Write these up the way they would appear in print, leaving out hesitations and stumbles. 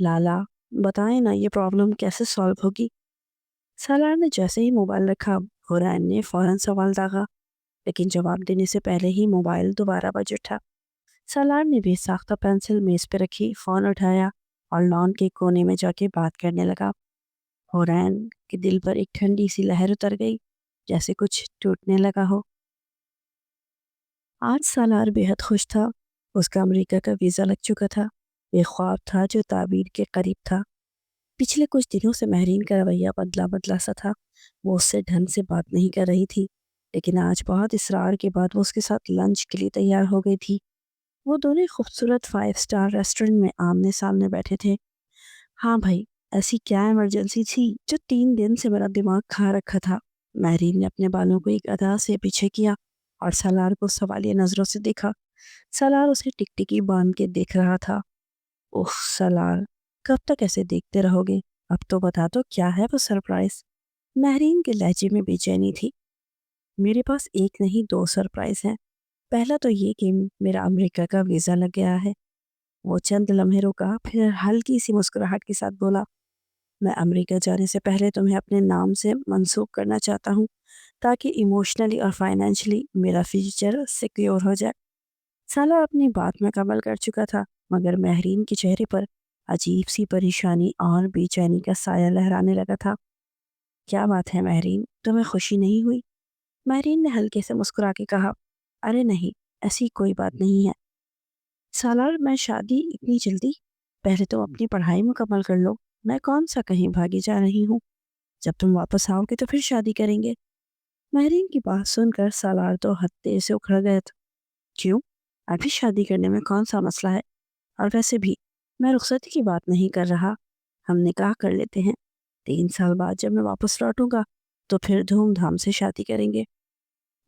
لالا بتائیں نا یہ پرابلم کیسے سالو ہوگی؟ سالار نے جیسے ہی موبائل رکھا حورین نے فوراً سوال داغا، لیکن جواب دینے سے پہلے ہی موبائل دوبارہ بج اٹھا۔ سالار نے بھی ساختہ پینسل میز پہ رکھی، فون اٹھایا اور لان کے کونے میں جا کے بات کرنے لگا۔ حورین کے دل پر ایک ٹھنڈی سی لہر اتر گئی، جیسے کچھ ٹوٹنے لگا ہو۔ آج سالار بے حد خوش تھا۔ اس کا امریکہ کا ویزا لگ چکا تھا۔ یہ خواب تھا جو تعبیر کے قریب تھا۔ پچھلے کچھ دنوں سے مہرین کا رویہ بدلا بدلا سا تھا۔ وہ اس سے ڈھنگ سے بات نہیں کر رہی تھی، لیکن آج بہت اصرار کے بعد وہ اس کے ساتھ لنچ کے لیے تیار ہو گئی تھی۔ وہ دونوں خوبصورت 5 اسٹار ریسٹورنٹ میں آمنے سامنے بیٹھے تھے۔ ہاں بھائی، ایسی کیا ایمرجنسی تھی جو 3 دن سے میرا دماغ کھا رکھا تھا؟ مہرین نے اپنے بالوں کو ایک ادا سے پیچھے کیا اور سالار کو سوالیہ نظروں سے دیکھا۔ سالار اسے ٹکٹکی باندھ کے دیکھ رہا تھا۔ اوہ سالار، کب تک ایسے دیکھتے رہو گے؟ اب تو بتا دو کیا ہے وہ سرپرائز؟ مہرین کے لہجے میں بے چینی تھی۔ میرے پاس ایک نہیں 2 سرپرائز ہیں۔ پہلا تو یہ کہ میرا امریکہ کا ویزا لگ گیا ہے۔ وہ چند لمحے رکا، پھر ہلکی سی مسکراہٹ کے ساتھ بولا، میں امریکہ جانے سے پہلے تمہیں اپنے نام سے منسوخ کرنا چاہتا ہوں تاکہ ایموشنلی اور فائنینشلی میرا فیوچر سیکیور ہو جائے۔ سالار اپنی بات میں کمل کر چکا تھا، مگر مہرین کے چہرے پر عجیب سی پریشانی اور بے چینی کا سایہ لہرانے لگا تھا۔ کیا بات ہے مہرین، تمہیں خوشی نہیں ہوئی؟ مہرین نے ہلکے سے مسکرا کے کہا، ارے نہیں، ایسی کوئی بات نہیں ہے۔ سالار، میں شادی اتنی جلدی؟ پہلے تو اپنی پڑھائی مکمل کر لو۔ میں کون سا کہیں بھاگی جا رہی ہوں؟ جب تم واپس آؤ گے تو پھر شادی کریں گے۔ مہرین کی بات سن کر سالار تو ہتے سے اکھڑ گئے تھے۔ کیوں؟ ابھی شادی کرنے میں کون سا مسئلہ ہے؟ اور ویسے بھی میں رخصتی کی بات نہیں کر رہا، ہم نکاح کر لیتے ہیں۔ 3 سال بعد جب میں واپس لوٹوں گا تو پھر دھوم دھام سے شادی کریں گے۔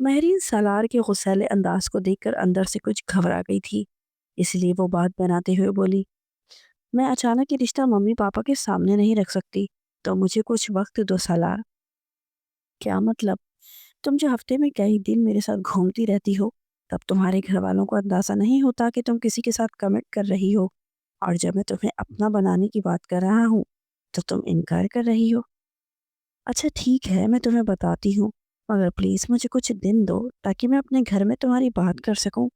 مہرین سالار کے غصیلے انداز کو دیکھ کر اندر سے کچھ گھبرا گئی تھی، اس لیے وہ بات بناتے ہوئے بولی، میں اچانک یہ رشتہ ممی پاپا کے سامنے نہیں رکھ سکتی، تو مجھے کچھ وقت دو سالار۔ کیا مطلب؟ تم جو ہفتے میں کئی دن میرے ساتھ گھومتی رہتی ہو، تب تمہارے گھر والوں کو اندازہ نہیں ہوتا کہ تم کسی کے ساتھ کمٹ کر رہی ہو، اور جب میں تمہیں اپنا بنانے کی بات کر رہا ہوں تو تم انکار کر رہی ہو؟ اچھا ٹھیک ہے، میں تمہیں بتاتی ہوں، مگر پلیز مجھے کچھ دن دو تاکہ میں اپنے گھر میں تمہاری بات کر سکوں۔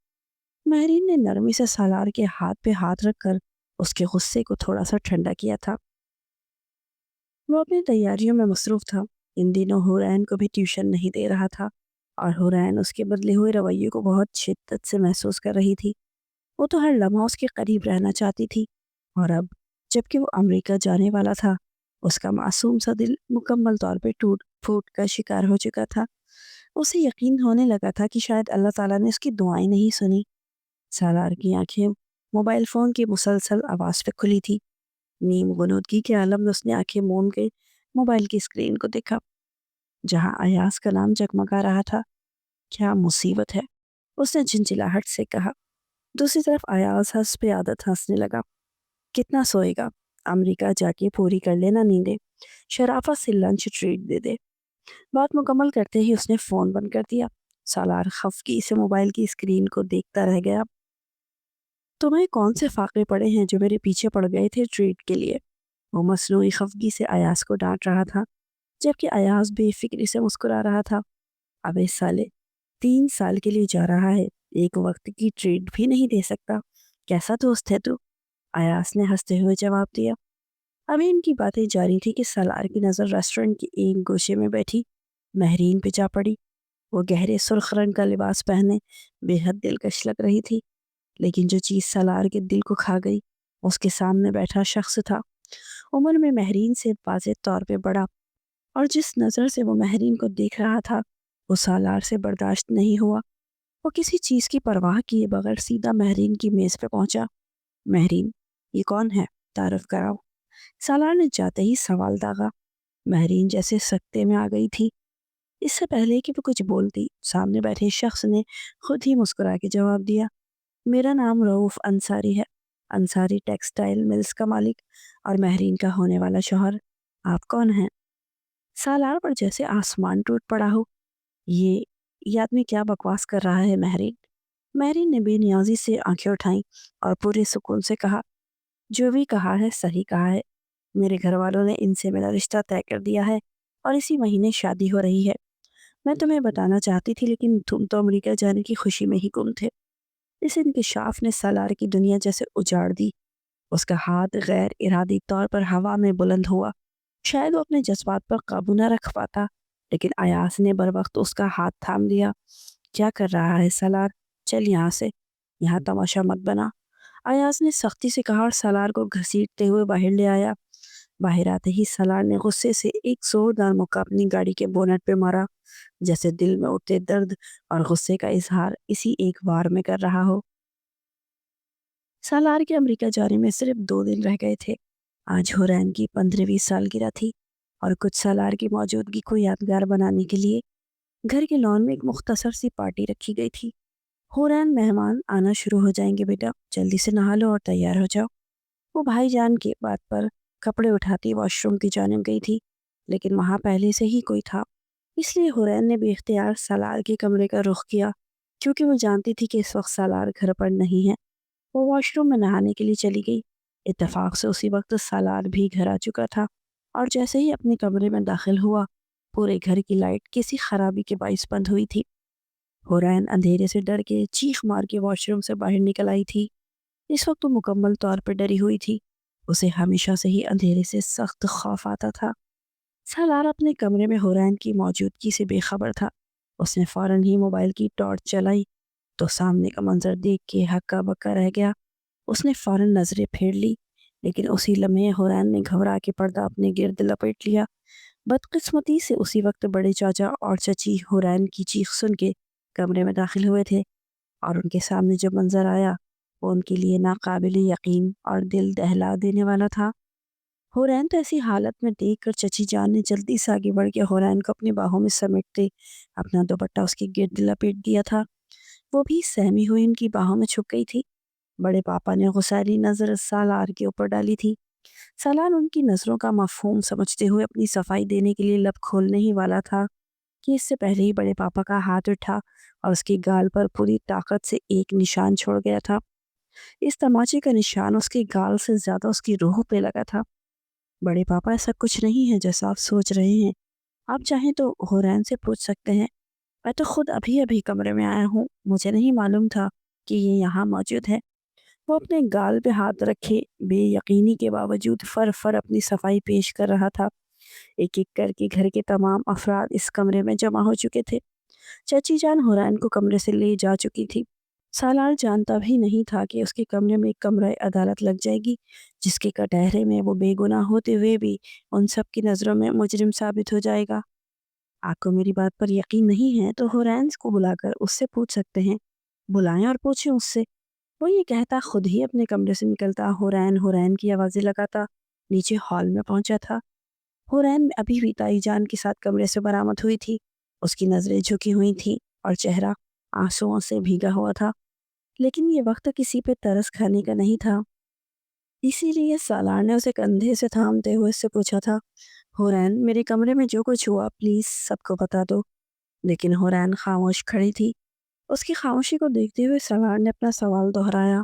مہرین نے نرمی سے سالار کے ہاتھ پہ ہاتھ رکھ کر اس کے غصے کو تھوڑا سا ٹھنڈا کیا تھا۔ وہ اپنی تیاریوں میں مصروف تھا۔ ان دنوں حورین کو بھی ٹیوشن نہیں دے رہا تھا، اور حورین اس کے بدلے ہوئے رویے کو بہت شدت سے محسوس کر رہی تھی۔ وہ تو ہر لمحہ اس کے قریب رہنا چاہتی تھی، اور اب جب کہ وہ امریکہ جانے والا تھا، اس کا معصوم سا دل مکمل طور پہ ٹوٹ پھوٹ کا شکار ہو چکا تھا۔ اسے یقین ہونے لگا تھا کہ شاید اللہ تعالیٰ نے اس کی دعائیں نہیں سنی۔ سالار کی آنکھیں موبائل فون کی مسلسل آواز پہ کھلی تھی۔ نیم غنودگی کے عالم میں اس نے آنکھیں موم کے موبائل کی اسکرین کو دیکھا، جہاں ایاز کا نام جگمگا رہا تھا۔ کیا مصیبت ہے، اس نے جھنجھلاہٹ سے کہا۔ دوسری طرف ایاز ہنس پہ عادت ہنسنے لگا۔ کتنا سوئے گا؟ امریکہ جا کے پوری کر لینا نیندیں، شرافت سے لنچ ٹریٹ دے دے۔ بات مکمل کرتے ہی اس نے فون بند کر دیا۔ سالار خفگی سے موبائل کی اسکرین کو دیکھتا رہ گیا۔ تمہیں کون سے فاقے پڑے ہیں جو میرے پیچھے پڑ گئے تھے ٹریٹ کے لیے؟ وہ مصنوعی خفگی سے ایاز کو ڈانٹ رہا تھا، جبکہ ایاز بے فکری سے مسکرا رہا تھا۔ اب اس سالے 3 سال کے لیے جا رہا ہے، ایک وقت کی ٹریٹ بھی نہیں دے سکتا، کیسا دوست ہے تو؟ ایاز نے ہنستے ہوئے جواب دیا۔ ابھی ان کی باتیں جاری تھی کہ سالار کی نظر ریسٹورنٹ کے ایک گوشے میں بیٹھی مہرین پہ جا پڑی۔ وہ گہرے سرخ رنگ کا لباس پہنے بے حد دلکش لگ رہی تھی، لیکن جو چیز سالار کے دل کو کھا گئی اس کے سامنے بیٹھا شخص تھا۔ عمر میں مہرین سے واضح طور پہ بڑا، اور جس نظر سے وہ مہرین کو دیکھ رہا تھا وہ سالار سے برداشت نہیں ہوا۔ وہ کسی چیز کی پرواہ کیے بغیر سیدھا مہرین کی میز پہ پہنچا۔ مہرین، یہ کون ہے؟ تعارف کراؤ۔ سالار نے جاتے ہی سوال داغا۔ مہرین جیسے سکتے میں آ گئی تھی۔ اس سے پہلے کہ وہ کچھ بولتی، سامنے بیٹھے شخص نے خود ہی مسکرا کے جواب دیا، میرا نام رؤف انصاری ہے، انصاری ٹیکسٹائل ملز کا مالک اور مہرین کا ہونے والا شوہر۔ آپ کون ہیں؟ سالار پر جیسے آسمان ٹوٹ پڑا ہو۔ یہ آدمی کیا بکواس کر رہا ہے مہرین؟ مہرین نے بے نیازی سے آنکھیں اٹھائیں اور پورے سکون سے کہا، جو بھی کہا ہے صحیح کہا ہے، میرے گھر والوں نے ان سے میرا رشتہ طے کر دیا ہے اور اسی مہینے شادی ہو رہی ہے۔ میں تمہیں بتانا چاہتی تھی لیکن تم تو امریکہ جانے کی خوشی میں ہی گم تھے۔ اس انکشاف نے سالار کی دنیا جیسے اجاڑ دی۔ اس کا ہاتھ غیر ارادی طور پر ہوا میں بلند ہوا۔ شاید وہ اپنے جذبات پر قابو نہ رکھ پاتا، لیکن ایاز نے بر وقت اس کا ہاتھ تھام لیا۔ کیا کر رہا ہے سالار؟ چل یہاں سے، یہاں تماشا مت بنا، ایاز نے سختی سے کہا اور سالار کو گھسیٹتے ہوئے باہر لے آیا۔ باہر آتے ہی سالار نے غصے سے ایک زوردار مکہ اپنی گاڑی کے بونٹ پہ مارا، جیسے دل میں اٹھتے درد اور غصے کا اظہار اسی ایک وار میں کر رہا ہو۔ سالار کے امریکہ جانے میں صرف 2 دن رہ گئے تھے۔ آج ہورین کی 15ویں سالگرہ تھی اور کچھ سالار کی موجودگی کو یادگار بنانے کے لیے گھر کے لان میں ایک مختصر سی پارٹی رکھی گئی تھی۔ ہورین، مہمان آنا شروع ہو جائیں گے بیٹا، جلدی سے نہا لو اور تیار ہو جاؤ۔ وہ بھائی جان کے بات پر کپڑے اٹھاتی واش روم کی جانب گئی تھی، لیکن وہاں پہلے سے ہی کوئی تھا، اس لیے ہورین نے بے اختیار سالار کے کمرے کا رخ کیا، کیونکہ وہ جانتی تھی کہ اس وقت سالار گھر پر نہیں ہے۔ وہ واش روم میں نہانے کے لیے چلی گئی۔ اتفاق سے اسی وقت سالار بھی گھر آ چکا تھا اور جیسے ہی اپنے کمرے میں داخل ہوا، پورے گھر کی لائٹ کسی خرابی کے باعث بند ہوئی تھی۔ ہورین اندھیرے سے ڈر کے چیخ مار کے واش روم سے باہر نکل آئی تھی۔ اس وقت وہ مکمل طور پر ڈری ہوئی تھی۔ اسے ہمیشہ سے ہی اندھیرے سے سخت خوف آتا تھا۔ سالار اپنے کمرے میں ہورین کی موجودگی سے بے خبر تھا۔ اس نے فوراً ہی موبائل کی ٹارچ چلائی تو سامنے کا منظر دیکھ کے ہکا بکا رہ گیا۔ اس نے فوراً نظریں پھیر لی، لیکن اسی لمحے ہورین نے گھبرا کے پردہ اپنے گرد لپیٹ لیا۔ بدقسمتی سے اسی وقت بڑے چاچا اور چچی ہورین کی چیخ سن کے کمرے میں داخل ہوئے تھے، اور ان کے سامنے جو منظر آیا وہ ان کے لیے ناقابل یقین اور دل دہلا دینے والا تھا۔ ہورین تو ایسی حالت میں دیکھ کر چچی جان نے جلدی سے آگے بڑھ کے ہورین کو اپنی باہوں میں سمیٹتے اپنا دوپٹہ اس کے گرد لپیٹ دیا تھا۔ وہ بھی سہمی ہوئی ان کی باہوں میں چھپ گئی تھی۔ بڑے پاپا نے غصیلی نظر سالار کے اوپر ڈالی تھی۔ سالار ان کی نظروں کا مفہوم سمجھتے ہوئے اپنی صفائی دینے کے لیے لب کھولنے ہی والا تھا کہ اس سے پہلے ہی بڑے پاپا کا ہاتھ اٹھا اور اس کی گال پر پوری طاقت سے ایک نشان چھوڑ گیا تھا۔ اس تماچے کا نشان اس کی گال سے زیادہ اس کی روح پہ لگا تھا۔ بڑے پاپا، ایسا کچھ نہیں ہے جیسا آپ سوچ رہے ہیں، آپ چاہیں تو ہورین سے پوچھ سکتے ہیں۔ میں تو خود ابھی ابھی کمرے میں آیا ہوں، مجھے نہیں معلوم تھا کہ یہ یہاں موجود ہے۔ وہ اپنے گال پہ ہاتھ رکھے بے یقینی کے باوجود فر اپنی صفائی پیش کر رہا تھا۔ ایک ایک کر کے گھر کے تمام افراد اس کمرے میں جمع ہو چکے تھے۔ چچی جان ہورین کو کمرے سے لے جا چکی تھی۔ سالار جانتا بھی نہیں تھا کہ اس کے کمرے میں ایک کمرہ عدالت لگ جائے گی، جس کے کٹہرے میں وہ بے گناہ ہوتے ہوئے بھی ان سب کی نظروں میں مجرم ثابت ہو جائے گا۔ آپ کو میری بات پر یقین نہیں ہے تو ہورین کو بلا کر اس سے پوچھ سکتے ہیں، بلائیں اور پوچھیں اس سے۔ وہ یہ کہتا خود ہی اپنے کمرے سے نکلتا، ہورین ہورین کی آوازیں لگاتا نیچے ہال میں پہنچا تھا۔ ہورین ابھی بھی تائی جان کے ساتھ کمرے سے برآمد ہوئی تھی۔ اس کی نظریں جھکی ہوئی تھیں اور چہرہ آنسوؤں سے بھیگا ہوا تھا، لیکن یہ وقت کسی پہ ترس کھانے کا نہیں تھا۔ اسی لیے سالار نے اسے کندھے سے تھامتے ہوئے اس سے پوچھا تھا، ہورین، میرے کمرے میں جو کچھ ہوا پلیز سب کو بتا دو۔ لیکن ہورین خاموش کھڑی تھی۔ اس کی خاموشی کو دیکھتے ہوئے سالار نے اپنا سوال دہرایا،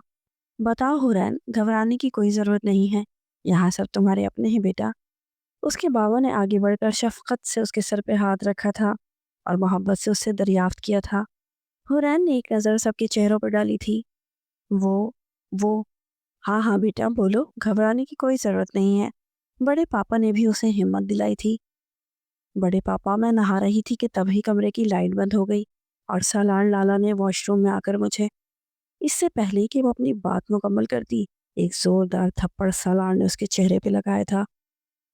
بتاؤ ہورین، گھبرانے کی کوئی ضرورت نہیں ہے، یہاں سب تمہارے اپنے ہیں بیٹا۔ اس کے بابا نے آگے بڑھ کر شفقت سے اس کے سر پہ ہاتھ رکھا تھا اور محبت سے اس سے دریافت کیا تھا۔ ہورین نے ایک نظر سب کے چہروں پر ڈالی تھی۔ وہ ہاں ہاں بیٹا بولو، گھبرانے کی کوئی ضرورت نہیں ہے۔ بڑے پاپا نے بھی اسے ہمت دلائی تھی۔ بڑے پاپا، میں نہا رہی تھی کہ تبھی کمرے کی لائٹ بند ہو گئی اور سالار لالا نے واش روم میں آ کر مجھے، اس سے پہلے کہ وہ اپنی بات مکمل کرتی، ایک زوردار تھپڑ سالار نے اس کے چہرے پہ لگایا تھا۔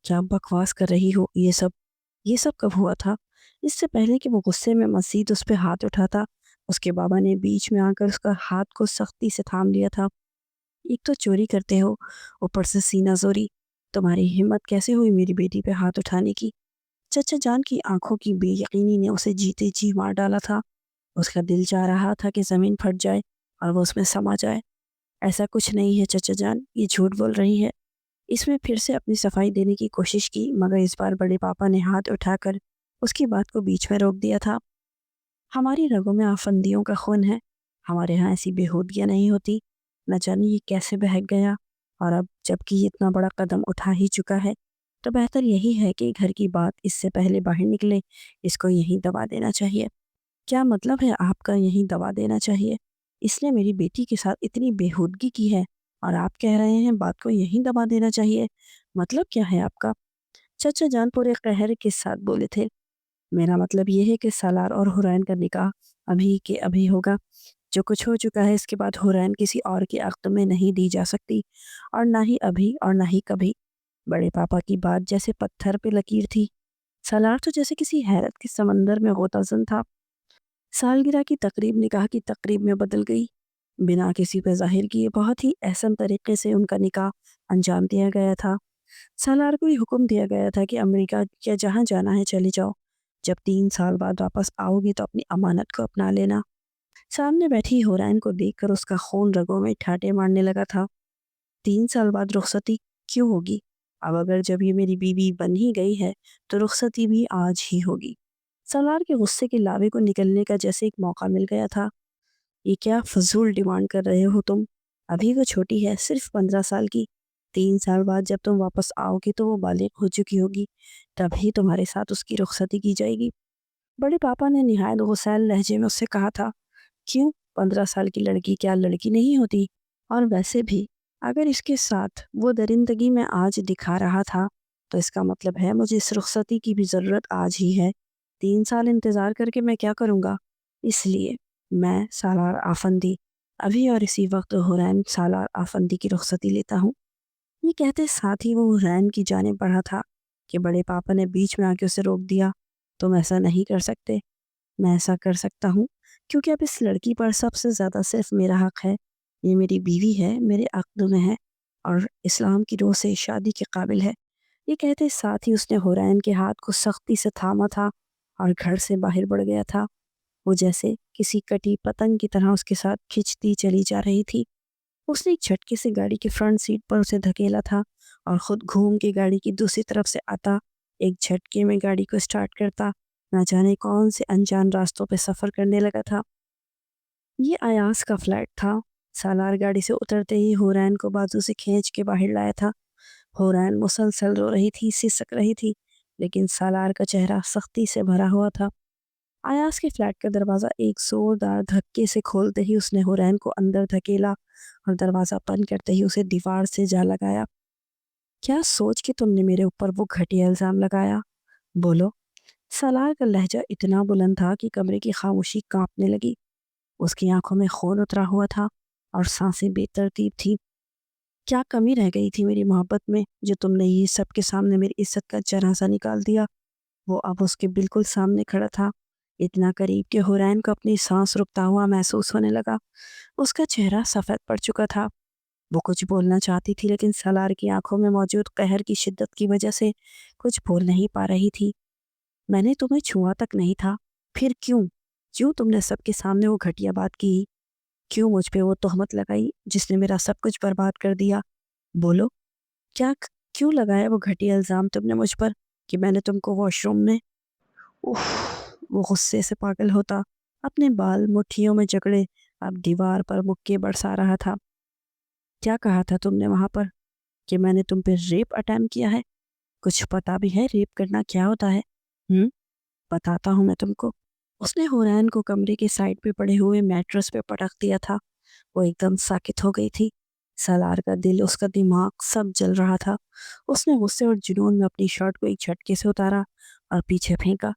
کیا بکواس کر رہی ہو؟ یہ سب کب ہوا تھا؟ اس سے پہلے کہ وہ غصے میں مزید اس پہ ہاتھ اٹھاتا، اس کے بابا نے بیچ میں آ کر اس کا ہاتھ کو سختی سے تھام لیا تھا۔ ایک تو چوری کرتے ہو، اوپر سے سینہ زوری، تمہاری ہمت کیسے ہوئی میری بیٹی پہ ہاتھ اٹھانے کی؟ چچا جان کی آنکھوں کی بے یقینی نے اسے جیتے جی مار ڈالا تھا۔ اس کا دل چاہ رہا تھا کہ زمین پھٹ جائے اور وہ اس میں سما جائے۔ ایسا کچھ نہیں ہے چچا جان، یہ جھوٹ بول رہی ہے۔ اس میں پھر سے اپنی صفائی دینے کی کوشش کی، مگر اس بار بڑے پاپا نے ہاتھ اٹھا کر اس کی بات کو بیچ میں روک دیا تھا۔ ہماری رگوں میں آفندیوں کا خون ہے، ہمارے ہاں ایسی بےہودگیاں نہیں ہوتی۔ نہ جانے یہ کیسے بہک گیا اور اب جبکہ یہ اتنا بڑا قدم اٹھا ہی چکا ہے تو بہتر یہی ہے کہ گھر کی بات اس سے پہلے باہر نکلے، اس کو یہیں دبا دینا چاہیے۔ کیا مطلب ہے آپ کا یہیں دبا دینا چاہیے؟ اس نے میری بیٹی کے ساتھ اتنی بےہودگی کی ہے اور آپ کہہ رہے ہیں بات کو یہیں دبا دینا چاہیے؟ مطلب کیا ہے آپ کا؟ چچا جان پورے قہر کے ساتھ بولے تھے، میرا مطلب یہ ہے کہ سالار اور حورین کا نکاح ابھی کے ابھی ہوگا۔ جو کچھ ہو چکا ہے اس کے بعد حورین کسی اور کی عقد میں نہیں دی جا سکتی، اور نہ ہی ابھی اور نہ ہی کبھی۔ بڑے پاپا کی بات جیسے پتھر پہ لکیر تھی۔ سالار تو جیسے کسی حیرت کے سمندر میں غوطہ زن تھا۔ سالگرہ کی تقریب نکاح کی تقریب میں بدل گئی۔ بنا کسی پہ ظاہر کیے بہت ہی احسن طریقے سے ان کا نکاح انجام دیا گیا تھا۔ سالار کو یہ حکم دیا گیا تھا کہ امریکہ یا جہاں جانا ہے چلی جاؤ، جب 3 سال بعد واپس آؤ گی تو اپنی امانت کو اپنا لینا۔ سامنے بیٹھی حورین کو دیکھ کر اس کا خون رگوں میں ٹھاٹے مارنے لگا تھا۔ 3 سال بعد رخصتی کیوں ہوگی؟ اب اگر جب یہ میری بیوی بن ہی گئی ہے تو رخصتی بھی آج ہی ہوگی۔ سالار کے غصے کے لاوے کو نکلنے کا جیسے ایک موقع مل گیا تھا۔ یہ کیا فضول ڈیمانڈ کر رہے ہو تم؟ ابھی وہ چھوٹی ہے، صرف 15 سال کی۔ 3 سال بعد جب تم واپس آؤ گی تو وہ بالغ ہو چکی ہوگی، تبھی تمہارے ساتھ اس کی رخصتی کی جائے گی۔ بڑے پاپا نے نہایت غسیل لہجے میں اس سے کہا تھا، کیوں 15 سال کی لڑکی کیا لڑکی نہیں ہوتی؟ اور ویسے بھی اگر اس کے ساتھ وہ درندگی میں آج دکھا رہا تھا تو اس کا مطلب ہے مجھے اس رخصتی کی بھی ضرورت آج ہی ہے۔ 3 سال انتظار کر کے میں کیا کروں گا؟ اس لیے میں سالار آفندی ابھی اور اسی وقت حورین سالار آفندی کی رخصتی لیتا ہوں۔ یہ کہتے ساتھ ہی وہ حورین کی جانب بڑھا تھا کہ بڑے پاپا نے بیچ میں آ کے اسے روک دیا، تم ایسا نہیں کر سکتے۔ میں ایسا کر سکتا ہوں کیونکہ اب اس لڑکی پر سب سے زیادہ صرف میرا حق ہے۔ یہ میری بیوی ہے، میرے عقد میں ہے اور اسلام کی روح سے شادی کے قابل ہے۔ یہ کہتے ساتھ ہی اس نے حورین کے ہاتھ کو سختی سے تھاما تھا اور گھر سے باہر بڑھ گیا تھا۔ وہ جیسے کسی کٹی پتنگ کی طرح اس کے ساتھ کھنچتی چلی جا رہی تھی۔ اس نے ایک جھٹکے سے گاڑی کی فرنٹ سیٹ پر اسے دھکیلا تھا اور خود گھوم کے گاڑی کی دوسری طرف سے آتا ایک جھٹکے میں گاڑی کو سٹارٹ کرتا نہ جانے کون سے انجان راستوں پہ سفر کرنے لگا تھا۔ یہ ایاز کا فلیٹ تھا۔ سالار گاڑی سے اترتے ہی حورین کو بازو سے کھینچ کے باہر لایا تھا۔ حورین مسلسل رو رہی تھی، سسک رہی تھی، لیکن سالار کا چہرہ سختی سے بھرا ہوا تھا۔ ایاز کے فلیٹ کا دروازہ ایک زوردار دھکے سے کھولتے ہی اس نے حورین کو اندر دھکیلا اور دروازہ بند کرتے ہی اسے دیوار سے جا لگایا۔ کیا سوچ کے تم نے میرے اوپر وہ گھٹیا الزام لگایا؟ بولو۔ سالار کا لہجہ اتنا بلند تھا کہ کمرے کی خاموشی کانپنے لگی۔ اس کی آنکھوں میں خون اترا ہوا تھا اور سانسیں بے ترتیب تھی۔ کیا کمی رہ گئی تھی میری محبت میں جو تم نے یہ سب کے سامنے میری عزت کا جنازہ نکال دیا؟ وہ اب اس کے بالکل سامنے کھڑا تھا، اتنا قریب کہ حورین کو اپنی سانس رکتا ہوا محسوس ہونے لگا۔ اس کا چہرہ سفید پڑ چکا تھا۔ وہ کچھ بولنا چاہتی تھی لیکن سالار کی آنکھوں میں موجود قہر کی شدت کی وجہ سے کچھ بول نہیں پا رہی تھی۔ میں نے تمہیں چھوا تک نہیں تھا، پھر کیوں تم نے سب کے سامنے وہ گھٹیا بات کی؟ کیوں مجھ پہ وہ تہمت لگائی جس نے میرا سب کچھ برباد کر دیا؟ بولو، کیوں لگایا وہ گھٹیا الزام تم نے مجھ پر کہ میں نے تم کو واش روم میں؟ اوف! وہ غصے سے پاگل ہوتا، اپنے بال مٹھیوں میں جکڑے اب دیوار پر مکے برسا رہا تھا۔ کیا کہا تھا تم نے وہاں پر؟ کہ میں نے تم پہ ریپ اٹیمپٹ کیا ہے؟ کچھ پتا بھی ہے ریپ کرنا کیا ہوتا ہے؟ بتاتا ہوں میں تم کو۔ اس نے حورین کو کمرے کے سائڈ پہ پڑے ہوئے میٹرس پہ پٹک دیا تھا۔ وہ ایک دم ساکت ہو گئی تھی۔ سالار کا دل، اس کا دماغ سب جل رہا تھا۔ اس نے غصے اور جنون میں اپنی شرٹ کو ایک جھٹکے سے اتارا اور پیچھے پھینکا۔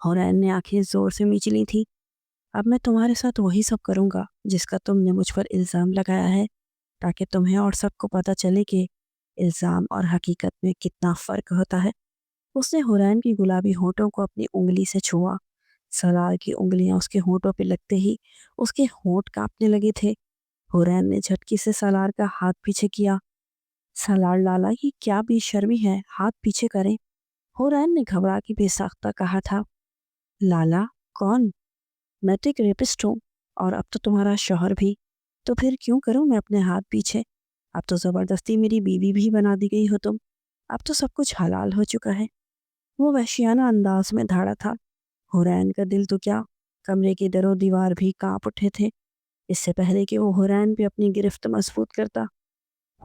حورین نے آنکھیں زور سے میچ لی تھی۔ اب میں تمہارے ساتھ وہی سب کروں گا جس کا تم نے مجھ پر الزام لگایا ہے، تاکہ تمہیں اور سب کو پتہ چلے کہ الزام اور حقیقت میں کتنا فرق ہوتا ہے۔ اس نے حورین کی گلابی ہونٹوں کو اپنی انگلی سے چھوا۔ سالار کی انگلیاں اس کے ہونٹوں پہ لگتے ہی اس کے ہونٹ کانپنے لگے تھے۔ حورین نے جھٹکی سے سالار کا ہاتھ پیچھے کیا۔ سالار لالا، یہ کیا بے شرمی ہے، ہاتھ پیچھے کریں۔ حورین نے گھبرا کے بے ساختہ کہا تھا، لالا کون؟ میں تو ایک ریپسٹ ہوں اور اب تو تمہارا شوہر بھی، تو پھر کیوں کروں میں اپنے ہاتھ پیچھے؟ اب تو زبردستی میری بیوی بھی بنا دی گئی ہو تم، اب تو سب کچھ حلال ہو چکا ہے۔ وہ وحشیانہ انداز میں دھاڑا تھا۔ حورین کا دل تو کیا، کمرے کی در و دیوار بھی کانپ اٹھے تھے۔ اس سے پہلے کہ وہ حورین پہ اپنی گرفت مضبوط کرتا،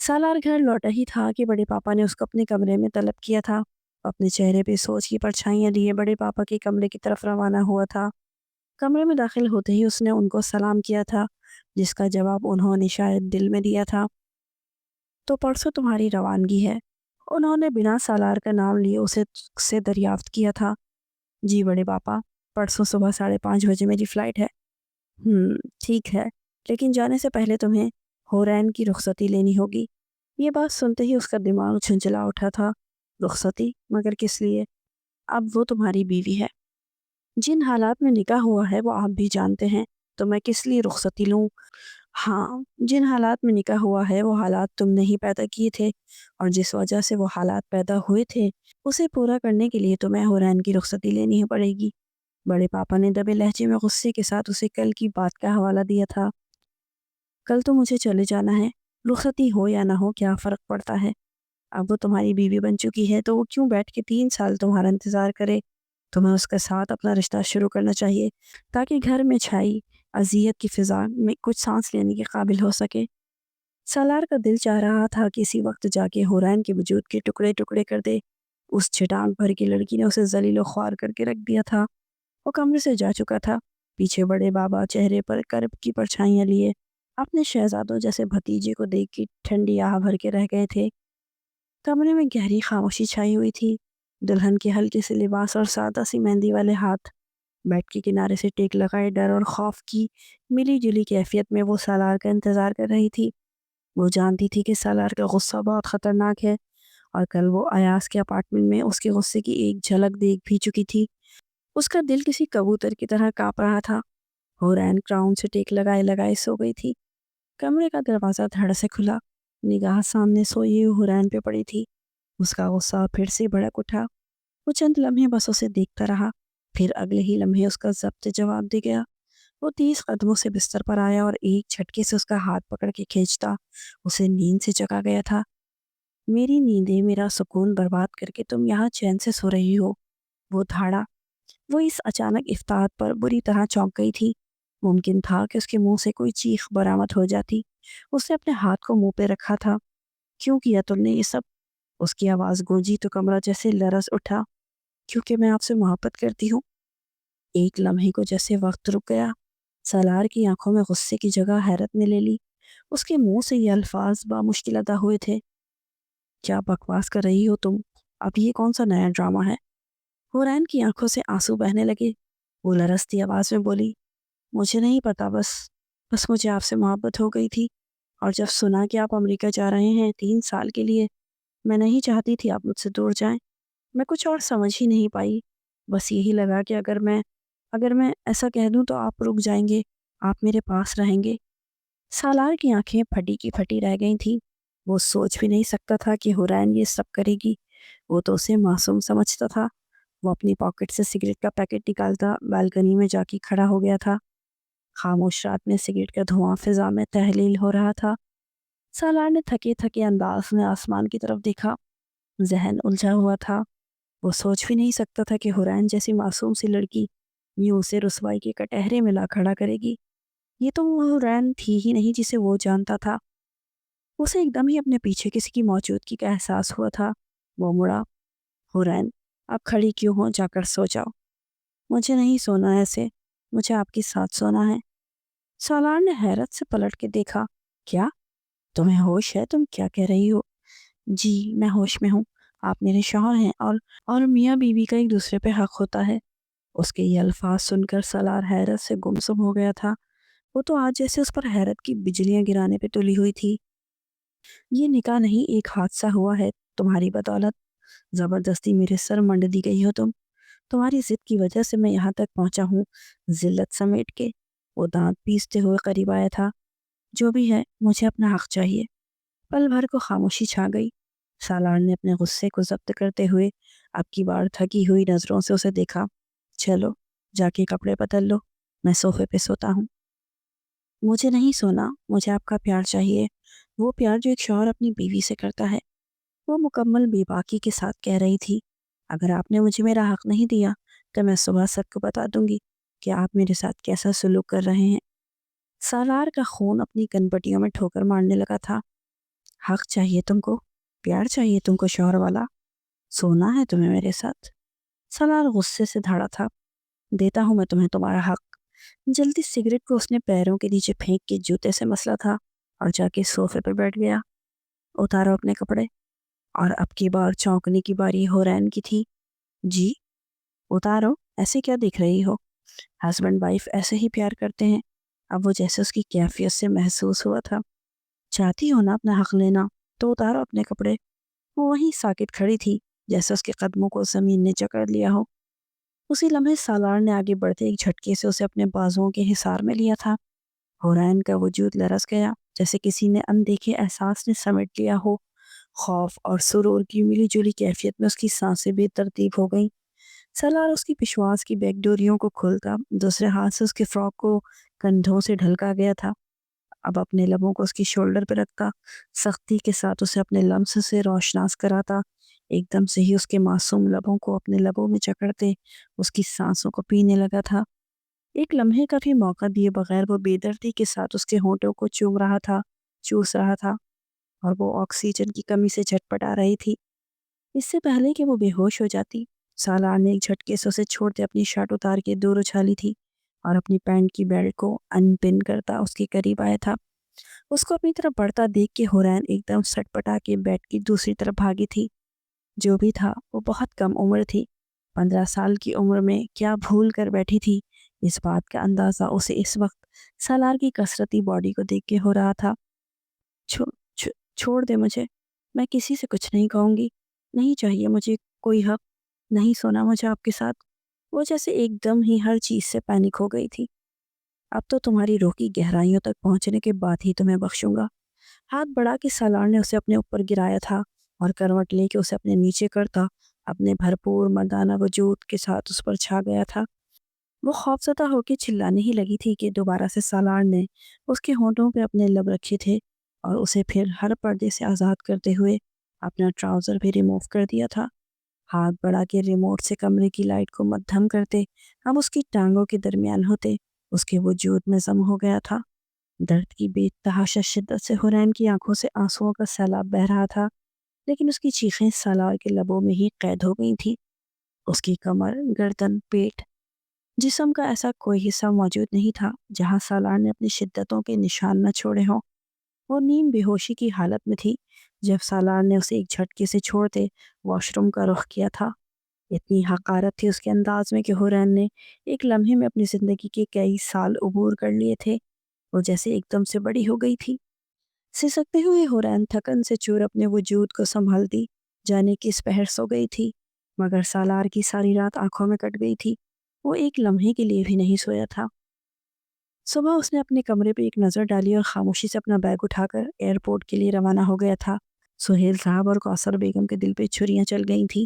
سالار گھر لوٹا ہی تھا کہ بڑے پاپا نے اس کو اپنے کمرے میں طلب کیا تھا۔ اپنے چہرے پہ سوچ کی پرچھائیاں لیے بڑے پاپا کے کمرے کی طرف روانہ ہوا تھا۔ کمرے میں داخل ہوتے ہی اس نے ان کو سلام کیا تھا، جس کا جواب انہوں نے شاید دل میں دیا تھا۔ تو پرسوں تمہاری روانگی ہے؟ انہوں نے بنا سالار کا نام لیے اسے سے دریافت کیا تھا۔ جی بڑے پاپا، پرسوں صبح 5:30 بجے میری فلائٹ ہے۔ ٹھیک ہے، لیکن جانے سے پہلے تمہیں ہورین کی رخصتی لینی ہوگی۔ یہ بات سنتے ہی اس کا دماغ جھنجھلا اٹھا تھا۔ رخصتی؟ مگر کس لیے؟ اب وہ تمہاری بیوی ہے، جن حالات میں نکاح ہوا ہے وہ آپ بھی جانتے ہیں، تو میں کس لیے رخصتی لوں؟ ہاں، جن حالات میں نکاح ہوا ہے وہ حالات تم نے ہی پیدا کیے تھے، اور جس وجہ سے وہ حالات پیدا ہوئے تھے اسے پورا کرنے کے لیے تمہیں ہورین کی رخصتی لینی پڑے گی۔ بڑے پاپا نے دبے لہجے میں غصے کے ساتھ اسے کل کی بات کا حوالہ دیا تھا۔ کل تو مجھے چلے جانا ہے، رخصتی ہو یا نہ ہو کیا فرق پڑتا ہے؟ اب وہ تمہاری بیوی بن چکی ہے تو وہ کیوں بیٹھ کے 3 سال تمہارا انتظار کرے؟ تمہیں اس کے ساتھ اپنا رشتہ شروع کرنا چاہیے تاکہ گھر میں چھائی اذیت کی فضا میں کچھ سانس لینے کے قابل ہو سکے۔ سالار کا دل چاہ رہا تھا کہ اسی وقت جا کے ہورین کے وجود کے ٹکڑے ٹکڑے کر دے۔ اس چھٹانگ بھر کی لڑکی نے اسے ذلیل و خوار کر کے رکھ دیا تھا۔ وہ کمرے سے جا چکا تھا۔ پیچھے بڑے بابا چہرے پر کرب کی پرچھائیاں لیے اپنے شہزادوں جیسے بھتیجے کو دیکھ کے ٹھنڈی آہ بھر کے رہ گئے تھے۔ کمرے میں گہری خاموشی چھائی ہوئی تھی۔ دلہن کے ہلکے سے لباس اور سادہ سی مہندی والے ہاتھ، بیڈ کے کنارے سے ٹیک لگائے ڈر اور خوف کی ملی جلی کیفیت میں وہ سالار کا انتظار کر رہی تھی۔ وہ جانتی تھی کہ سالار کا غصہ بہت خطرناک ہے، اور کل وہ ایاز کے اپارٹمنٹ میں اس کے غصے کی ایک جھلک دیکھ بھی چکی تھی۔ اس کا دل کسی کبوتر کی طرح کانپ رہا تھا۔ ہورین کراؤن سے ٹیک لگائے لگائے سو گئی تھی۔ کمرے کا دروازہ دھڑ سے کھلا۔ نگاہ سامنے سوئی ہوئی ہورین پہ پڑی تھی۔ اس کا غصہ پھر سے بھڑک اٹھا۔ وہ چند لمحے بس اسے دیکھتا رہا، پھر اگلے ہی لمحے اس کا ضبط جواب دے گیا۔ وہ 30 قدموں سے بستر پر آیا اور ایک جھٹکے سے اس کا ہاتھ پکڑ کے کھینچتا اسے نیند سے جگا گیا تھا۔ میری نیندیں، میرا سکون برباد کر کے تم یہاں چین سے سو رہی ہو، وہ دھاڑا۔ وہ اس اچانک افتاد پر بری طرح چونک گئی تھی۔ ممکن تھا کہ اس کے منہ سے کوئی چیخ برآمد ہو جاتی۔ اس نے اپنے ہاتھ کو منہ پہ رکھا تھا۔ کیوں کیا تم نے یہ سب؟ اس کی آواز گونجی تو کمرہ جیسے لرز اٹھا۔ کیونکہ میں آپ سے محبت کرتی ہوں۔ ایک لمحے کو جیسے وقت رک گیا۔ سالار کی آنکھوں میں غصے کی جگہ حیرت نے لے لی۔ اس کے منہ سے یہ الفاظ بامشکل ادا ہوئے تھے۔ کیا بکواس کر رہی ہو تم؟ اب یہ کون سا نیا ڈرامہ ہے؟ ہورین کی آنکھوں سے آنسو بہنے لگے۔ وہ لرزتی آواز میں بولی، مجھے نہیں پتا، بس مجھے آپ سے محبت ہو گئی تھی، اور جب سنا کہ آپ امریکہ جا رہے ہیں 3 سال کے لیے، میں نہیں چاہتی تھی آپ مجھ سے دور جائیں۔ میں کچھ اور سمجھ ہی نہیں پائی، بس یہی لگا کہ اگر میں ایسا کہہ دوں تو آپ رک جائیں گے، آپ میرے پاس رہیں گے۔ سالار کی آنکھیں پھٹی کی پھٹی رہ گئی تھیں۔ وہ سوچ بھی نہیں سکتا تھا کہ ہورین یہ سب کرے گی۔ وہ تو اسے معصوم سمجھتا تھا۔ وہ اپنی پاکٹ سے سگریٹ کا پیکٹ نکالتا بالکنی میں جا کے کھڑا ہو گیا تھا۔ خاموش رات میں سگریٹ کا دھواں فضا میں تحلیل ہو رہا تھا۔ سالار نے تھکے تھکے انداز میں آسمان کی طرف دیکھا۔ ذہن الجھا ہوا تھا۔ وہ سوچ بھی نہیں سکتا تھا کہ ہورین جیسی معصوم سی لڑکی یوں اسے رسوائی کے کٹہرے میں لا کھڑا کرے گی۔ یہ تو وہ ہورین تھی ہی نہیں جسے وہ جانتا تھا۔ اسے ایک دم ہی اپنے پیچھے کسی کی موجودگی کا احساس ہوا تھا۔ وہ مڑا۔ ہورین، آپ کھڑی کیوں ہو؟ جا کر سو جاؤ۔ مجھے نہیں سونا ایسے، مجھے آپ کے ساتھ سونا ہے۔ سالار نے حیرت سے پلٹ کے دیکھا۔ کیا؟ تمہیں ہوش ہے؟ تم کیا کہہ رہی ہو؟ جی، میں ہوش میں ہوں۔ آپ میرے شوہر ہیں، اور میاں بیوی کا ایک دوسرے پہ حق ہوتا ہے۔ اس کے یہ الفاظ سن کر سالار حیرت سے گمسم ہو گیا تھا۔ وہ تو آج جیسے اس پر حیرت کی بجلیاں گرانے پہ تلی ہوئی تھی۔ یہ نکاح نہیں، ایک حادثہ ہوا ہے تمہاری بدولت۔ زبردستی میرے سر منڈ دی گئی ہو تم۔ تمہاری ضد کی وجہ سے میں یہاں تک پہنچا ہوں، ذلت سمیٹ کے۔ وہ دانت پیستے ہوئے قریب آیا تھا۔ جو بھی ہے، مجھے اپنا حق چاہیے۔ پل بھر کو خاموشی چھا گئی۔ سالار نے اپنے غصے کو ضبط کرتے ہوئے اب کی بار تھکی ہوئی نظروں سے اسے دیکھا۔ چلو، جا کے کپڑے بدل لو، میں صوفے پہ سوتا ہوں۔ مجھے نہیں سونا، مجھے آپ کا پیار چاہیے، وہ پیار جو ایک شوہر اپنی بیوی سے کرتا ہے۔ وہ مکمل بے باکی کے ساتھ کہہ رہی تھی۔ اگر آپ نے مجھے میرا حق نہیں دیا تو میں صبح سب کو بتا دوں گی کہ آپ میرے ساتھ کیسا سلوک کر رہے ہیں۔ سالار کا خون اپنی کن پٹیوں میں ٹھوکر مارنے لگا تھا۔ حق چاہیے تم کو، پیار چاہیے تم کو شوہر والا، سونا ہے تمہیں میرے ساتھ؟ سالار غصے سے دھڑا تھا۔ دیتا ہوں میں تمہیں تمہارا حق۔ جلدی سگریٹ کو اس نے پیروں کے نیچے پھینک کے جوتے سے مسلا تھا اور جا کے صوفے پہ بیٹھ گیا۔ اتارو اپنے کپڑے۔ اور اب کی بار چونکنے کی باری ہورین کی تھی۔ جی؟ اتارو، ایسے کیا دیکھ رہی ہو؟ ہسبینڈ وائف ایسے ہی پیار کرتے ہیں۔ اب وہ جیسے اس کی کیفیت سے محسوس ہوا تھا۔ چاہتی ہو نا اپنا حق لینا تو اتارو اپنے کپڑے۔ وہ وہیں ساکت کھڑی تھی جیسے اس کے قدموں کو زمین نے جکڑ لیا ہو۔ اسی لمحے سالار نے آگے بڑھتے ایک جھٹکے سے اسے اپنے بازوؤں کے حصار میں لیا تھا۔ ہورین کا وجود لرز گیا جیسے کسی نے اندیکھے احساس نے سمیٹ لیا ہو۔ خوف اور سرور کی ملی جلی کیفیت میں اس کی سانسیں بے ترتیب ہو گئیں۔ سالار اس کی پشواس کی بیک ڈوریوں کو کھولتا، دوسرے ہاتھ سے اس کے فراک کو کندھوں سے ڈھلکا گیا تھا۔ اب اپنے لبوں کو اس کی شولڈر پہ رکھتا، سختی کے ساتھ اسے اپنے لمس سے روشناس کراتا، ایک دم سے ہی اس کے معصوم لبوں کو اپنے لبوں میں جکڑتے اس کی سانسوں کو پینے لگا تھا۔ ایک لمحے کا بھی موقع دیے بغیر وہ بے دردی کے ساتھ اس کے ہونٹوں کو چوم رہا تھا، چوس رہا تھا، اور وہ آکسیجن کی کمی سے جھٹپٹا رہی تھی۔ اس سے پہلے کہ وہ بے ہوش ہو جاتی، سالار نے ایک جھٹکے سے اسے چھوڑتے اپنی شرٹ اتار کے دور اچھالی تھی اور اپنی پینٹ کی بیلٹ کو ان پن کرتا اس کے قریب آیا تھا۔ اس کو اپنی طرف بڑھتا دیکھ کے ہورین ایک دم سٹ پٹا کے بیڈ کی دوسری طرف بھاگی تھی۔ جو بھی تھا وہ بہت کم عمر تھی۔ 15 سال کی عمر میں کیا بھول کر بیٹھی تھی، اس بات کا اندازہ اسے اس وقت سالار کی کثرتی باڈی کو دیکھ کے ہو رہا تھا۔ چھوڑ دے مجھے، میں کسی سے کچھ نہیں کہوں گی، نہیں چاہیے مجھے کوئی حق، نہیں سونا مجھے آپ کے ساتھ۔ وہ جیسے ایک دم ہی ہر چیز سے پینک ہو گئی تھی۔ اب تو تمہاری روح کی گہرائیوں تک پہنچنے کے بعد ہی تمہیں بخشوں گا۔ ہاتھ بڑھا کے سالار نے اسے اپنے اوپر گرایا تھا اور کروٹ لے کے اسے اپنے نیچے کرتا اپنے بھرپور مردانہ وجود کے ساتھ اس پر چھا گیا تھا۔ وہ خوفزدہ ہو کے چلانے ہی لگی تھی کہ دوبارہ سے سالار نے اس کے ہونٹوں پہ اپنے لب رکھے تھے اور اسے پھر ہر پردے سے آزاد کرتے ہوئے اپنا ٹراؤزر بھی ریموو کر دیا تھا۔ ہاتھ بڑھا کے ریموٹ سے کمرے کی لائٹ کو مدھم کرتے ہم اس کی ٹانگوں کے درمیان ہوتے اس کے وجود میں ضم ہو گیا تھا۔ درد کی بے تحاشا شدت سے ہورین کی آنکھوں سے آنسوؤں کا سیلاب بہہ رہا تھا، لیکن اس کی چیخیں سالار کے لبوں میں ہی قید ہو گئی تھی۔ اس کی کمر، گردن، پیٹ، جسم کا ایسا کوئی حصہ موجود نہیں تھا جہاں سالار نے اپنی شدتوں کے نشان نہ چھوڑے ہوں۔ وہ نیم بے ہوشی کی حالت میں تھی جب سالار نے اسے ایک جھٹکے سے چھوڑتے واش روم کا رخ کیا تھا۔ اتنی حقارت تھی اس کے انداز میں کہ ہورین نے ایک لمحے میں اپنی زندگی کے کئی سال عبور کر لیے تھے۔ وہ جیسے ایک دم سے بڑی ہو گئی تھی۔ سسکتے ہوئے ہورین تھکن سے چور اپنے وجود کو سنبھالتی جانے کس پہر سو گئی تھی، مگر سالار کی ساری رات آنکھوں میں کٹ گئی تھی۔ وہ ایک لمحے کے لیے بھی نہیں سویا تھا۔ صبح اس نے اپنے کمرے پہ ایک نظر ڈالی اور خاموشی سے اپنا بیگ اٹھا کر ایئرپورٹ کے لیے روانہ ہو گیا تھا۔ سہیل صاحب اور کوثر بیگم کے دل پہ چھریاں چل گئی تھیں۔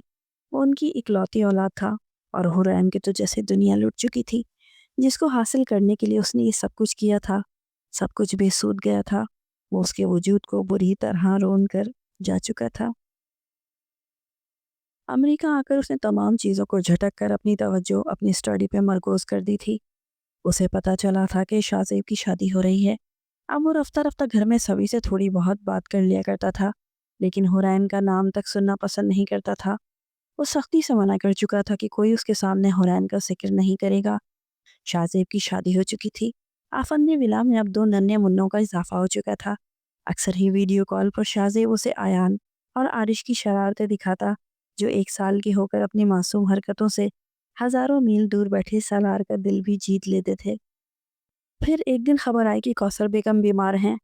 وہ ان کی اکلوتی اولاد تھا اور ہورین کے تو جیسے دنیا لٹ چکی تھی، جس کو حاصل کرنے کے لیے اس نے یہ سب کچھ کیا تھا، سب کچھ بے سود گیا تھا۔ وہ اس کے وجود کو بری طرح رون کر جا چکا تھا۔ امریکہ آ کر اس نے تمام چیزوں کو جھٹک کر اپنی توجہ اپنی اسٹڈی پہ مرکوز کر دی تھی۔ اسے پتا چلا تھا کہ شاہزیب کی شادی ہو رہی ہے۔ اب وہ رفتہ رفتہ گھر میں سبھی سے تھوڑی بہت بات کر لیا کرتا تھا، لیکن ہورین کا نام تک سننا پسند نہیں کرتا تھا۔ وہ سختی سے منع کر چکا تھا کہ کوئی اس کے سامنے ہورین کا ذکر نہیں کرے گا۔ شاہزیب کی شادی ہو چکی تھی۔ آفند ولا میں اب 2 ننھے منوں کا اضافہ ہو چکا تھا۔ اکثر ہی ویڈیو کال پر شاہزیب اسے آیان اور عارش کی شرارتیں دکھاتا، جو 1 سال کے ہو کر اپنی معصوم حرکتوں سے ہزاروں میل دور بیٹھے سالار کا دل بھی جیت لیتے تھے۔ پھر ایک دن خبر آئی کہ کوثر بیگم بیمار ہیں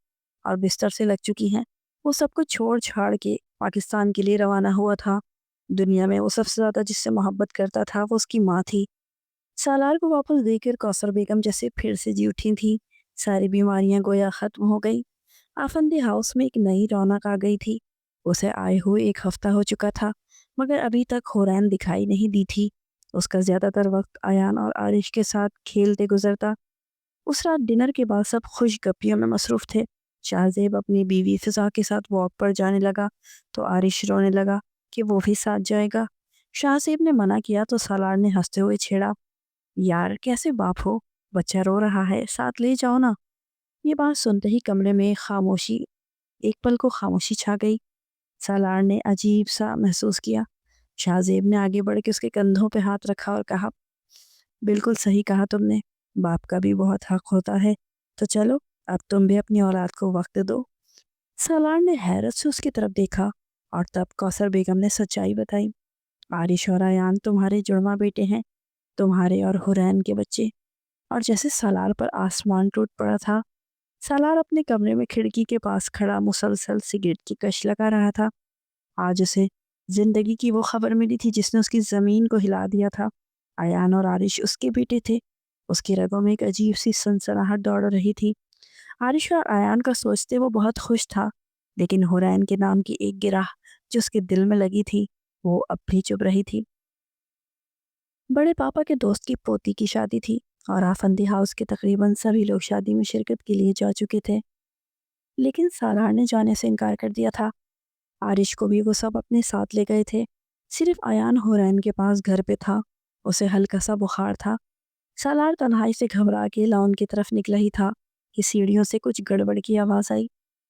اور بستر سے لگ چکی ہیں۔ وہ سب کچھ چھوڑ چھاڑ کے پاکستان کے لیے روانہ ہوا تھا۔ دنیا میں وہ سب سے زیادہ جس سے محبت کرتا تھا وہ اس کی ماں تھی۔ سالار کو واپس دے کر کوثر بیگم جیسے پھر سے جی اٹھی تھی۔ ساری بیماریاں گویا ختم ہو گئی۔ آفندی ہاؤس میں ایک نئی رونق آ گئی تھی۔ اسے آئے ہوئے 1 ہفتہ ہو چکا تھا، مگر ابھی تک ہورین دکھائی نہیں دی تھی۔ اس کا زیادہ تر وقت آیان اور عارش کے ساتھ کھیلتے گزرتا۔ اس رات ڈنر کے بعد سب خوش گپیوں میں مصروف تھے۔ شاہزیب اپنی بیوی فضا کے ساتھ واک پر جانے لگا تو عارش رونے لگا کہ وہ بھی ساتھ جائے گا۔ شاہزیب نے منع کیا تو سالار نے ہنستے ہوئے چھیڑا، یار کیسے باپ ہو، بچہ رو رہا ہے، ساتھ لے جاؤ نا۔ یہ بات سنتے ہی کمرے میں خاموشی ایک پل کو خاموشی چھا گئی۔ سالار نے عجیب سا محسوس کیا۔ شاہزیب نے آگے بڑھ کے اس کے کندھوں پہ ہاتھ رکھا اور کہا، بالکل صحیح کہا تم نے، باپ کا بھی بہت حق ہوتا ہے، تو چلو اب تم بھی اپنی اولاد کو وقت دو۔ سالار نے حیرت سے اس کی طرف دیکھا اور تب کوثر بیگم نے سچائی بتائی۔ عارش اور ایان تمہارے جڑواں بیٹے ہیں، تمہارے اور حرین کے بچے۔ اور جیسے سالار پر آسمان ٹوٹ پڑا تھا۔ سالار اپنے کمرے میں کھڑکی کے پاس کھڑا مسلسل سگریٹ کی کش لگا رہا تھا۔ آج اسے زندگی کی وہ خبر ملی تھی جس نے اس کی زمین کو ہلا دیا تھا۔ ایان اور عارش اس کے بیٹے تھے۔ اس کی رگوں میں ایک عجیب سی سنسناہٹ دوڑ رہی تھی۔ عارش اور ایان کا سوچتے وہ بہت خوش تھا، لیکن حرین کے نام کی ایک گرہ جو اس کے دل میں لگی تھی وہ اب بھی چبھ رہی تھی۔ بڑے پاپا کے دوست کی پوتی کی شادی تھی اور آفندی ہاؤس کے تقریباً سبھی لوگ شادی میں شرکت کے لیے جا چکے تھے، لیکن سالار نے جانے سے انکار کر دیا تھا۔ عارش کو بھی وہ سب اپنے ساتھ لے گئے تھے، صرف ایان حرین کے پاس گھر پہ تھا۔ اسے ہلکا سا بخار تھا۔ سالار تنہائی سے گھبرا کے لان کی طرف نکلا ہی تھا کہ سیڑھیوں سے کچھ گڑبڑ کی آواز آئی،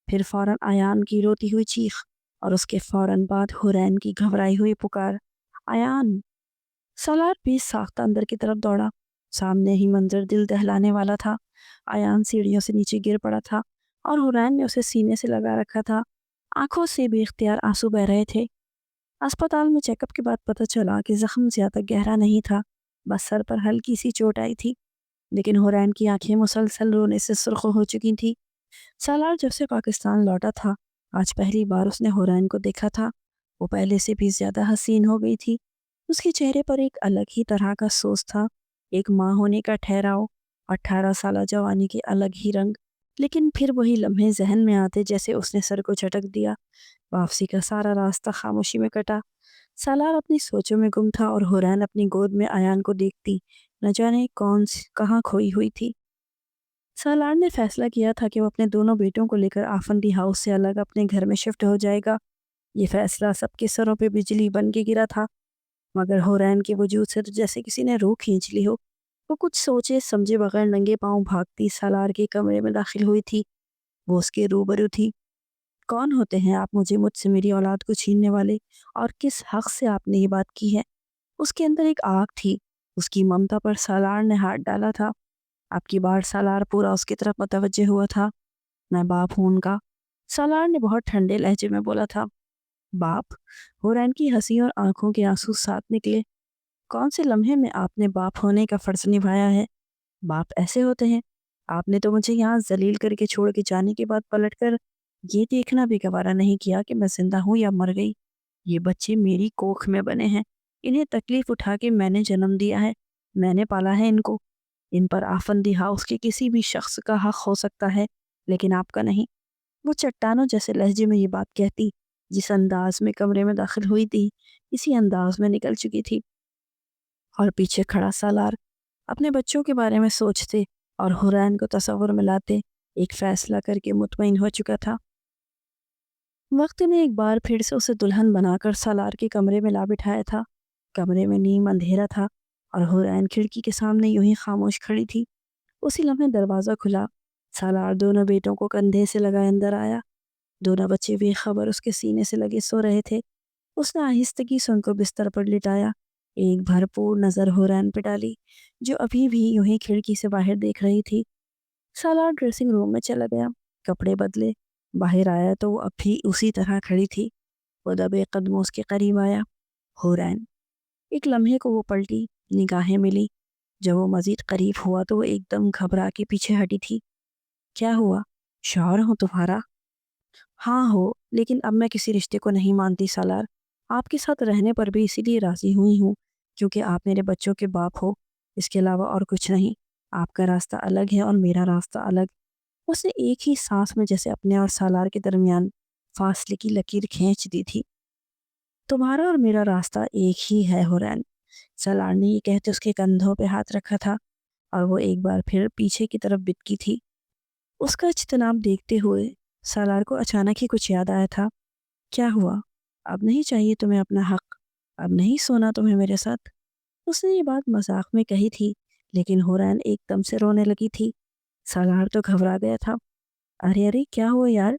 پھر فوراً ایان کی روتی ہوئی چیخ اور اس کے فوراً بعد حرین کی گھبرائی ہوئی پکار، ایان! سالار بھی ساختہ اندر کی طرف دوڑا۔ سامنے ہی منظر دل دہلانے والا تھا۔ ایان سیڑھیوں سے نیچے گر پڑا تھا اور حرین نے اسے سینے سے لگا رکھا تھا۔ آنکھوں سے بے اختیار آنسو بہ رہے تھے۔ اسپتال میں چیک اپ کے بعد پتہ چلا کہ زخم زیادہ گہرا نہیں تھا، بس سر پر ہلکی سی چوٹ آئی تھی، لیکن حرین کی آنکھیں مسلسل رونے سے سرخ ہو چکی تھیں۔ سالار جب سے پاکستان لوٹا تھا، آج پہلی بار اس نے حرین کو دیکھا تھا۔ وہ پہلے سے بھی زیادہ حسین ہو گئی تھی۔ اس کے چہرے پر ایک الگ ہی طرح کا سوز تھا، ایک ماں ہونے کا ٹھہراؤ، 18 سالہ جوانی کے الگ ہی رنگ، لیکن پھر وہی لمحے ذہن میں آتے جیسے اس نے سر کو جھٹک دیا۔ واپسی کا سارا راستہ خاموشی میں کٹا۔ سالار اپنی سوچوں میں گم تھا اور حرین اپنی گود میں ایان کو دیکھتی نہ جانے کہاں کھوئی ہوئی تھی۔ سالار نے فیصلہ کیا تھا کہ وہ اپنے دونوں بیٹوں کو لے کر آفندی ہاؤس سے الگ اپنے گھر میں شفٹ ہو جائے گا۔ یہ فیصلہ سب کے سروں پہ بجلی بن کے گرا تھا، مگر حرین کے وجود سے تو جیسے کسی نے روح کھینچ لی ہو۔ وہ کچھ سوچے سمجھے بغیر ننگے پاؤں بھاگتی سالار کے کمرے میں داخل ہوئی تھی۔ وہ اس کے روبرو تھی۔ کون ہوتے ہیں آپ مجھ سے میری اولاد کو چھیننے والے، اور کس حق سے آپ نے یہ بات کی ہے؟ اس کے اندر ایک آگ تھی۔ اس کی ممتا پر سالار نے ہاتھ ڈالا تھا۔ اب کی بار سالار پورا اس کی طرف متوجہ ہوا تھا۔ میں باپ ہوں ان کا، سالار نے بہت ٹھنڈے لہجے میں بولا تھا۔ باپ؟ حرین کی ہنسی اور آنکھوں کے آنسو ساتھ نکلے۔ کون سے لمحے میں آپ نے باپ ہونے کا فرض نبھایا ہے؟ باپ ایسے ہوتے ہیں؟ آپ نے تو مجھے یہاں ذلیل کر کے چھوڑ کے جانے کے بعد پلٹ کر یہ دیکھنا بھی گوارا نہیں کیا کہ میں زندہ ہوں یا مر گئی۔ یہ بچے میری کوکھ میں بنے ہیں، انہیں تکلیف اٹھا کے میں نے جنم دیا ہے، میں نے پالا ہے ان کو۔ ان پر آفندی ہاؤس کے کسی بھی شخص کا حق ہو سکتا ہے، لیکن آپ کا نہیں۔ وہ چٹانوں جیسے لہجے میں یہ بات کہتی، جس انداز میں کمرے میں داخل ہوئی تھی اسی انداز میں نکل چکی تھی۔ اور پیچھے کھڑا سالار اپنے بچوں کے بارے میں سوچتے اور حرین کو تصور میں لاتے ایک فیصلہ کر کے مطمئن ہو چکا تھا۔ وقت نے ایک بار پھر سے اسے دلہن بنا کر سالار کے کمرے میں لا بٹھایا تھا۔ کمرے میں نیم اندھیرا تھا اور حرین کھڑکی کے سامنے یوں ہی خاموش کھڑی تھی۔ اسی لمحے دروازہ کھلا۔ سالار دونوں بیٹوں کو کندھے سے لگائے اندر آیا۔ دونوں بچے بے خبر اس کے سینے سے لگے سو رہے تھے۔ اس نے آہستگی سے ان کو بستر پر لٹایا، ایک بھرپور نظر حرین پہ ڈالی جو ابھی بھی یوں ہی کھڑکی سے باہر دیکھ رہی تھی۔ سالار ڈریسنگ روم میں چلا گیا، کپڑے بدلے۔ باہر آیا تو وہ اب بھی اسی طرح کھڑی تھی۔ وہ دبے قدموں اس کے قریب آیا۔ حرین! ایک لمحے کو وہ پلٹی، نگاہیں ملی۔ جب وہ مزید قریب ہوا تو وہ ایک دم گھبرا کے پیچھے ہٹی تھی۔ کیا ہوا؟ شوہر ہوں تمہارا؟ ہاں ہو، لیکن اب میں کسی رشتے کو نہیں مانتی سالار۔ آپ کے ساتھ رہنے پر بھی اسی لیے راضی ہوئی ہوں کیونکہ آپ میرے بچوں کے باپ ہو، اس کے علاوہ اور کچھ نہیں۔ آپ کا راستہ الگ ہے اور میرا راستہ الگ۔ اس نے ایک ہی سانس میں جیسے اپنے اور سالار کے درمیان فاصلے کی لکیر کھینچ دی تھی۔ تمہارا اور میرا راستہ ایک ہی ہے حرین۔ سالار نے یہ کہتے اس کے کندھوں پہ ہاتھ رکھا تھا اور وہ ایک بار پھر پیچھے کی طرف بتکی تھی۔ اس کا اجتناب دیکھتے ہوئے سالار کو اچانک ہی کچھ یاد آیا تھا۔ کیا ہوا؟ اب نہیں چاہیے تمہیں اپنا حق؟ اب نہیں سونا تمہیں میرے ساتھ؟ اس نے یہ بات مذاق میں کہی تھی، لیکن حرین ایک دم سے رونے لگی تھی۔ سالار تو گھبرا گیا تھا۔ ارے ارے کیا ہوا یار؟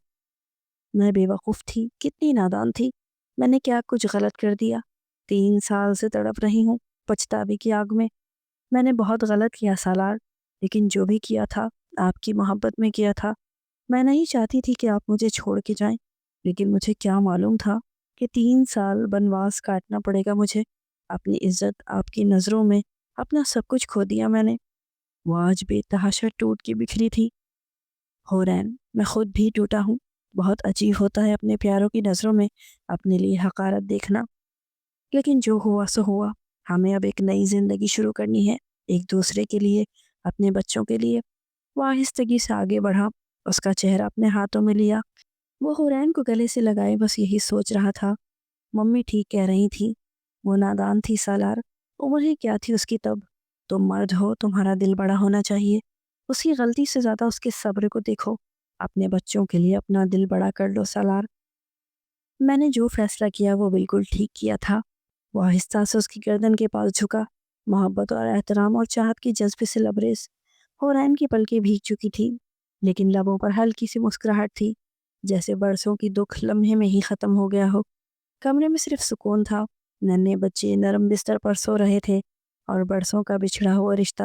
میں بیوقوف تھی، کتنی نادان تھی، میں نے کیا کچھ غلط کر دیا؟ 3 سال سے تڑپ رہی ہوں پچھتاوے کی آگ میں نے بہت غلط کیا سالار، لیکن جو بھی کیا تھا آپ کی محبت میں کیا تھا۔ میں نہیں چاہتی تھی کہ آپ مجھے چھوڑ کے جائیں، لیکن مجھے کیا معلوم تھا کہ 3 سال بنواس کاٹنا پڑے گا مجھے۔ اپنی عزت آپ کی نظروں میں، اپنا سب کچھ کھو دیا میں نے۔ وہ آج بے تحاشا ٹوٹ کے بکھری تھی۔ حورین، میں خود بھی ٹوٹا ہوں۔ بہت عجیب ہوتا ہے اپنے پیاروں کی نظروں میں اپنے لیے حقارت دیکھنا، لیکن جو ہوا سو ہوا۔ ہمیں اب ایک نئی زندگی شروع کرنی ہے، ایک دوسرے کے لیے، اپنے بچوں کے لیے۔ وہ آہستگی سے آگے بڑھا، اس کا چہرہ اپنے ہاتھوں میں لیا، وہ حورین کو گلے سے لگائے بس یہی سوچ رہا تھا۔ ممی ٹھیک کہہ رہی تھی، وہ نادان تھی سالار، عمر ہی کیا تھی اس کی تب۔ تم مرد ہو، تمہارا دل بڑا ہونا چاہیے۔ اس کی غلطی سے زیادہ اس کے صبر کو دیکھو، اپنے بچوں کے لیے اپنا دل بڑا کر لو سالار۔ میں نے جو فیصلہ کیا وہ بالکل ٹھیک کیا تھا۔ وہ آہستہ سے اس کی گردن کے پاس جھکا، محبت اور احترام اور چاہت کی جذبے سے لبریز۔ حورین کی پلکیں بھیگ چکی تھی، لیکن لبوں پر ہلکی سی مسکراہٹ تھی، جیسے برسوں کی دکھ لمحے میں ہی ختم ہو گیا ہو۔ کمرے میں صرف سکون تھا، ننھے بچے نرم بستر پر سو رہے تھے، اور برسوں کا بچھڑا ہوا رشتہ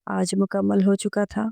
آج مکمل ہو چکا تھا۔